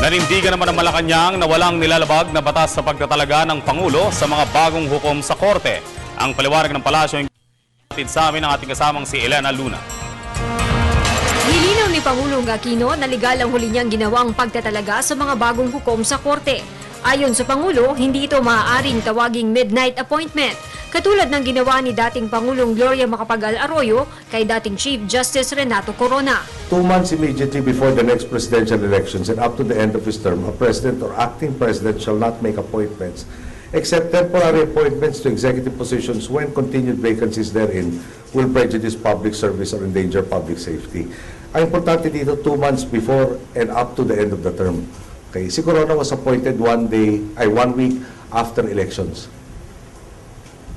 Nanindigan naman ng Malacanang na walang nilalabag na batas sa pagtatalaga ng Pangulo sa mga bagong hukom sa Korte. Ang paliwanag ng palasyo ay sa amin ng ating kasamang si Elena Luna. Nilinaw ni Pangulong Aquino na legal ang huli niyang ginawang pagtatalaga sa mga bagong hukom sa Korte. Ayon sa Pangulo, hindi ito maaaring tawaging midnight appointment, katulad ng ginawa ni dating Pangulong Gloria Macapagal-Arroyo kay dating Chief Justice Renato Corona. 2 months immediately before the next presidential elections and up to the end of his term, a president or acting president shall not make appointments except temporary appointments to executive positions when continued vacancies therein will prejudice public service or endanger public safety. Ang importante dito, 2 months before and up to the end of the term. Okay, si Corona was appointed 1 week after elections.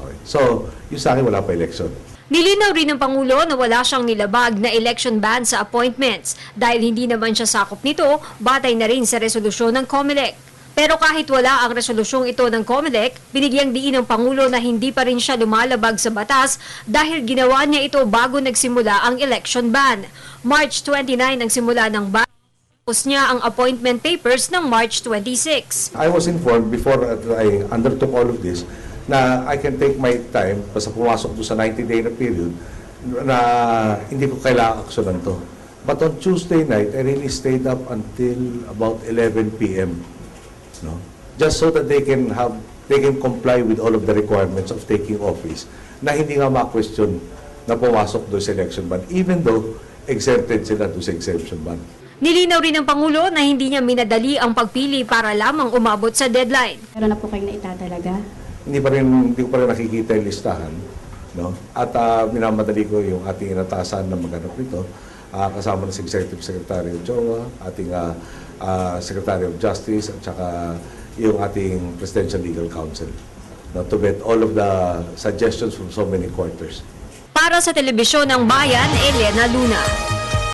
Okay. So, yung sa akin wala pa election. Nilinaw rin ng Pangulo na wala siyang nilabag na election ban sa appointments dahil hindi naman siya sakop nito, batay na rin sa resolusyon ng COMELEC. Pero kahit wala ang resolusyong ito ng COMELEC, binigyang diin ng Pangulo na hindi pa rin siya lumalabag sa batas dahil ginawa niya ito bago nagsimula ang election ban. March 29 ang simula ng ban. Tapos niya ang appointment papers ng March 26. I was informed before I undertook all of this na I can take my time basta pumasok doon sa 90-day na period na hindi ko kailangan aksyonan to. But on Tuesday night, I really stayed up until about 11 p.m. No? Just so that they can comply with all of the requirements of taking office na hindi nga ma-question na pumasok doon sa election ban even though exempted sila doon sa exemption ban. Nilinaw rin ng Pangulo na hindi niya minadali ang pagpili para lamang umabot sa deadline. Meron na po kayong naitatalaga? Hindi ko pa rin nakikita yung listahan. No? At minamadali ko yung ating inatasan na maghanap nito. Kasama ng si Executive Secretary of JOA, ating Secretary of Justice, at saka yung ating Presidential Legal Counsel. No, to get all of the suggestions from so many quarters. Para sa Telebisyon ng Bayan, Elena Luna.